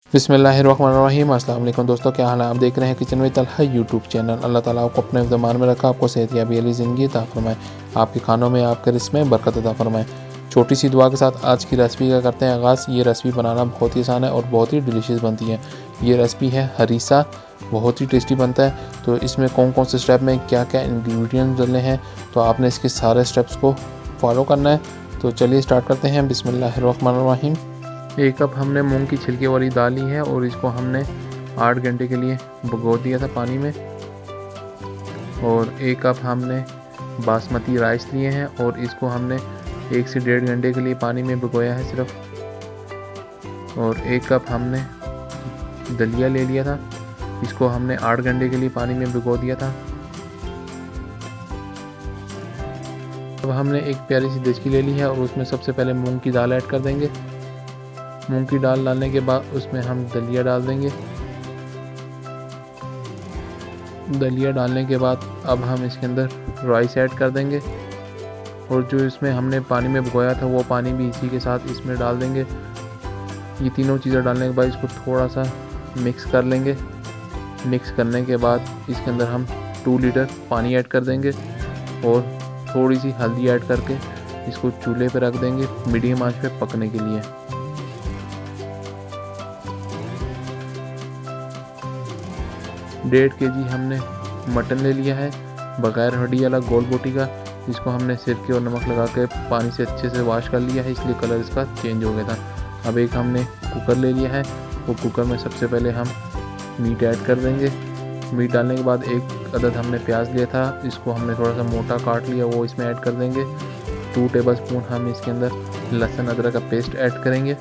बिस्मिल्लाहिर्रहमानिर्रहीम। अस्सलाम वालेकुम दोस्तों, क्या हाल है। आप देख रहे हैं kitchen with Talha YouTube channel. अल्लाह ताला आपको अपने ज़मान में रखा, आपको सेहतयाबी वाली ज़िंदगी अता फरमाए, आपके खानों में आपके रिस्क में बरकत अता फरमाए। छोटी सी दुआ के साथ आज की रेसिपी का करते हैं आगाज़। ये रेसिपी बनाना बहुत ही आसान है और बहुत ही डिलीशियस बनती है। ये रेसिपी है हरीसा, बहुत ही टेस्टी बनता है। तो इसमें कौन कौन से स्टेप में क्या क्या इंग्रेडिएंट्स डालने हैं, तो आपने इसके सारे स्टेप्स को फॉलो करना है। तो चलिए स्टार्ट करते हैं। बिस्मिल्लाहिर्रहमानिर्रहीम। 1 कप हमने मूंग की छिलके वाली दाल ली है और इसको हमने 8 घंटे के लिए भिगो दिया था पानी में। और 1 कप हमने बासमती राइस लिए हैं और इसको हमने 1 से 1.5 घंटे के लिए पानी में भिगोया है सिर्फ। और 1 कप हमने दलिया ले लिया था, इसको हमने 8 घंटे के लिए पानी में भिगो दिया था। अब हमने एक प्यारी सी देचकी ले ली है और उसमें सबसे पहले मूंग की दाल ऐड कर देंगे। मूंग की दाल डालने के बाद उसमें हम दलिया डाल देंगे। दलिया डालने के बाद अब हम इसके अंदर राइस ऐड कर देंगे और जो इसमें हमने पानी में भिगोया था वो पानी भी इसी के साथ इसमें डाल देंगे। ये तीनों चीज़ें डालने के बाद इसको थोड़ा सा मिक्स कर लेंगे। मिक्स करने के बाद इसके अंदर हम 2 लीटर पानी ऐड कर देंगे और थोड़ी सी हल्दी ऐड करके इसको चूल्हे पर रख देंगे मीडियम आंच पे पकने के लिए। 1.5 kg हमने मटन ले लिया है, बगैर हड्डी वाला गोल बोटी का। इसको हमने सिरके और नमक लगा के पानी से अच्छे से वॉश कर लिया है, इसलिए कलर इसका चेंज हो गया था। अब एक हमने कुकर ले लिया है, वो कुकर में सबसे पहले हम मीट ऐड कर देंगे। मीट डालने के बाद 1 अदद हमने प्याज लिया था, इसको हमने थोड़ा सा मोटा काट लिया, वो इसमें ऐड कर देंगे। 2 टेबलस्पून हम इसके अंदर लहसुन अदरक का पेस्ट ऐड करेंगे।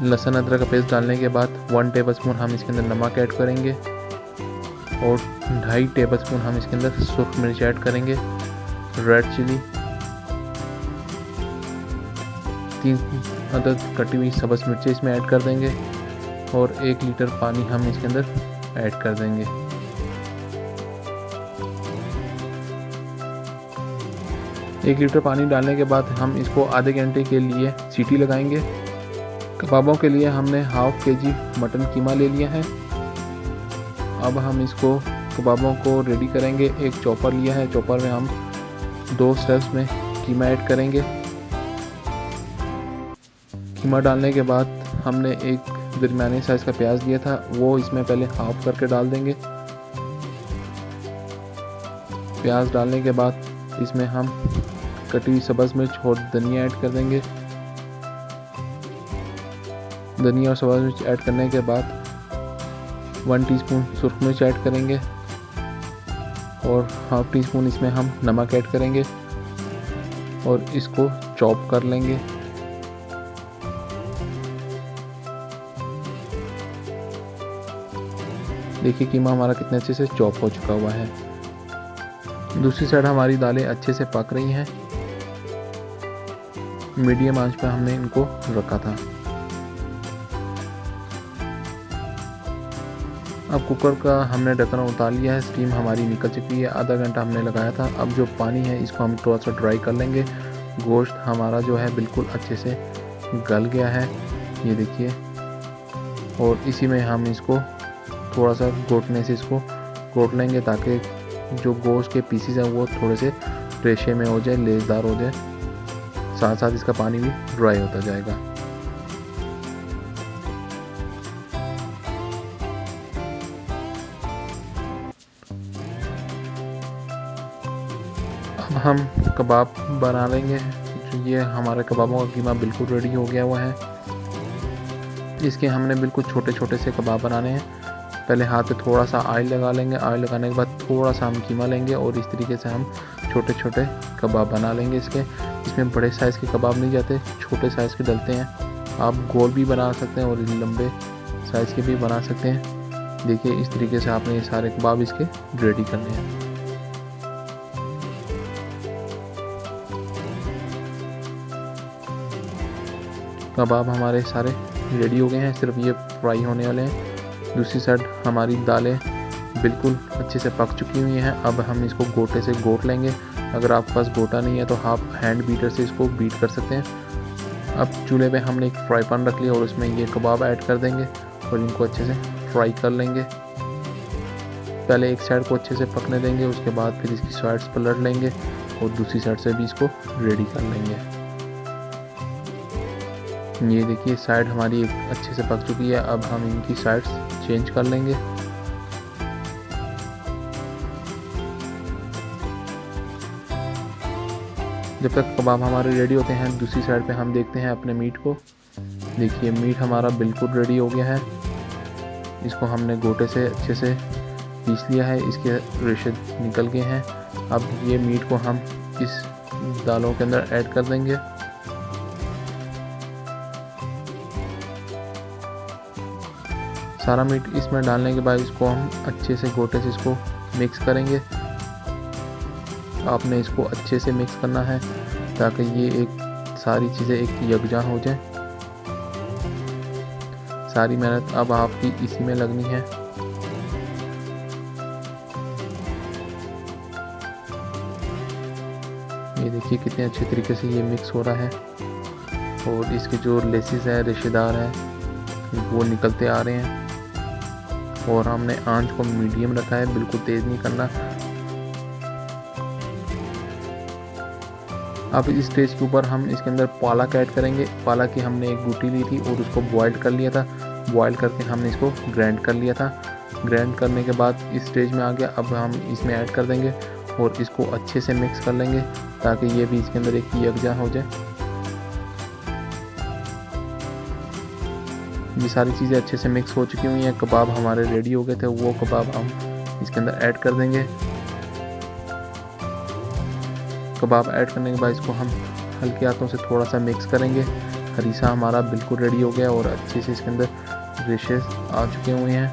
लहसुन अदरक का पेस्ट डालने के बाद 1 टेबलस्पून हम इसके अंदर नमक ऐड करेंगे और 2.5 टेबलस्पून हम इसके अंदर सुर्ख मिर्च ऐड करेंगे। रेड चिली 3 अदद कटी हुई सब्ज़ मिर्ची इसमें ऐड कर देंगे और 1 लीटर पानी हम इसके अंदर ऐड कर देंगे। एक लीटर पानी डालने के बाद हम इसको आधे घंटे के लिए सीटी लगाएंगे। कबाबों के लिए हमने 1/2 kg मटन कीमा ले लिया है। अब हम इसको कबाबों को रेडी करेंगे। एक चॉपर लिया है, चॉपर में हम 2 स्टेप्स में कीमा ऐड करेंगे। कीमा डालने के बाद हमने एक दरमियाने साइज़ का प्याज लिया था, वो इसमें पहले हाफ करके डाल देंगे। प्याज डालने के बाद इसमें हम कटी हुई सब्ज़ मिर्च और धनिया ऐड कर देंगे। धनिया और सब्ज़ मिर्च ऐड करने के बाद 1 टीस्पून सुर्ख मिर्च ऐड करेंगे और 1/2 टीस्पून इसमें हम नमक ऐड करेंगे और इसको चॉप कर लेंगे। देखिए कीमा हमारा कितने अच्छे से चॉप हो चुका हुआ है। दूसरी साइड हमारी दालें अच्छे से पक रही हैं। मीडियम आंच पर हमने इनको रखा था। अब कुकर का हमने ढक्कन उतार लिया है, स्टीम हमारी निकल चुकी है। आधा घंटा हमने लगाया था। अब जो पानी है इसको हम थोड़ा सा ड्राई कर लेंगे। गोश्त हमारा जो है बिल्कुल अच्छे से गल गया है, ये देखिए। और इसी में हम इसको थोड़ा सा घोटने से इसको घोट लेंगे ताकि जो गोश्त के पीसेस हैं वो थोड़े से रेशे में हो जाए, लेज़दार हो जाए। साथ साथ इसका पानी भी ड्राई होता जाएगा। अब हम कबाब बना लेंगे। ये हमारे कबाबों का कीमा बिल्कुल रेडी हो गया हुआ है। इसके हमने बिल्कुल छोटे छोटे से कबाब बनाने हैं। पहले हाथ पे थोड़ा सा ऑयल लगा लेंगे। ऑयल लगाने के बाद थोड़ा सा हम कीमा लेंगे और इस तरीके से हम छोटे छोटे कबाब बना लेंगे इसके। इसमें बड़े साइज़ के कबाब नहीं जाते, छोटे साइज़ के डलते हैं। आप गोल भी बना सकते हैं और लंबे साइज़ के भी बना सकते हैं। देखिए इस तरीके से आपने ये सारे कबाब इसके रेडी करने हैं। कबाब हमारे सारे रेडी हो गए हैं, सिर्फ ये फ्राई होने वाले हैं। दूसरी साइड हमारी दालें बिल्कुल अच्छे से पक चुकी हुई हैं। अब हम इसको गोटे से गोट लेंगे। अगर आपके पास गोटा नहीं है तो आप हैंड बीटर से इसको बीट कर सकते हैं। अब चूल्हे पे हमने एक फ्राई पैन रख लिया और उसमें ये कबाब ऐड कर देंगे और इनको अच्छे से फ्राई कर लेंगे। पहले एक साइड को अच्छे से पकने देंगे, उसके बाद फिर इसकी साइड्स पलट लेंगे और दूसरी साइड से भी इसको रेडी कर लेंगे। ये देखिए साइड हमारी अच्छे से पक चुकी है। अब हम इनकी साइड्स चेंज कर लेंगे। जब तक कबाब हमारे रेडी होते हैं, दूसरी साइड पे हम देखते हैं अपने मीट को। देखिए मीट हमारा बिल्कुल रेडी हो गया है। इसको हमने गोटे से अच्छे से पीस लिया है, इसके रेशे निकल गए हैं। अब ये मीट को हम इस दालों के अंदर ऐड कर देंगे। सारा मीट इसमें डालने के बाद इसको हम अच्छे से गोटे से इसको मिक्स करेंगे। आपने इसको अच्छे से मिक्स करना है ताकि ये एक सारी चीज़ें एक यकजा हो जाए। सारी मेहनत अब आपकी इसी में लगनी है। ये देखिए कितने अच्छे तरीके से ये मिक्स हो रहा है और इसके जो लेसेस हैं, रेशेदार हैं, वो निकलते आ रहे हैं। और हमने आंच को मीडियम रखा है, बिल्कुल तेज़ नहीं करना। अब इस स्टेज के ऊपर हम इसके अंदर पालक ऐड करेंगे। पालक की हमने एक बूटी ली थी और उसको बॉयल कर लिया था। बॉयल करके हमने इसको ग्राइंड कर लिया था। ग्राइंड करने के बाद इस स्टेज में आ गया। अब हम इसमें ऐड कर देंगे और इसको अच्छे से मिक्स कर लेंगे ताकि ये भी इसके अंदर एक यकजा हो जाए। ये सारी चीज़ें अच्छे से मिक्स हो चुकी हुई हैं। कबाब हमारे रेडी हो गए थे, वो कबाब हम इसके अंदर ऐड कर देंगे। कबाब ऐड करने के बाद इसको हम हल्के हाथों से थोड़ा सा मिक्स करेंगे। हरीसा हमारा बिल्कुल रेडी हो गया और अच्छे से इसके अंदर रेशेस आ चुके हुए हैं।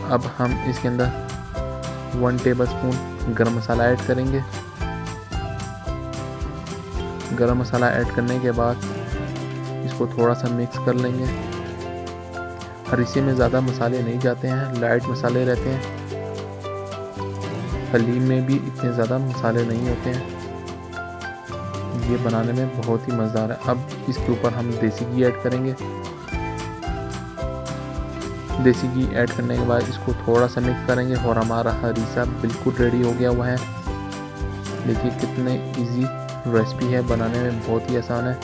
अब हम इसके अंदर 1 टेबलस्पून गरम मसाला ऐड करेंगे। गरम मसाला ऐड करने के बाद इसको थोड़ा सा मिक्स कर लेंगे। हरीसे में ज़्यादा मसाले नहीं जाते हैं, लाइट मसाले रहते हैं। हलीम में भी इतने ज़्यादा मसाले नहीं होते हैं। ये बनाने में बहुत ही मज़ेदार है। अब इसके ऊपर हम देसी घी ऐड करेंगे। देसी घी ऐड करने के बाद इसको थोड़ा सा मिक्स करेंगे और हमारा हरीसा बिल्कुल रेडी हो गया हुआ है। देखिए कितने इजी रेसिपी है, बनाने में बहुत ही आसान है।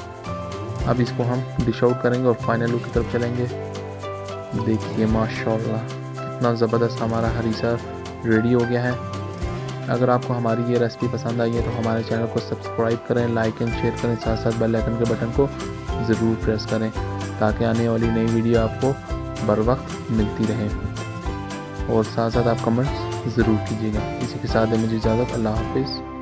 अब इसको हम डिश आउट करेंगे और फाइनल लुक की तरफ चलेंगे। देखिए माशाल्लाह कितना ज़बरदस्त हमारा हरीसा रेडी हो गया है। अगर आपको हमारी ये रेसिपी पसंद आई है तो हमारे चैनल को सब्सक्राइब करें, लाइक एंड शेयर करें, साथ साथ बेल आइकन के बटन को ज़रूर प्रेस करें ताकि आने वाली नई वीडियो आपको बर वक्त मिलती रहे। और साथ साथ आप कमेंट्स ज़रूर कीजिएगा। इसी के साथ मुझे इजाज़त। अल्लाह हाफिज़।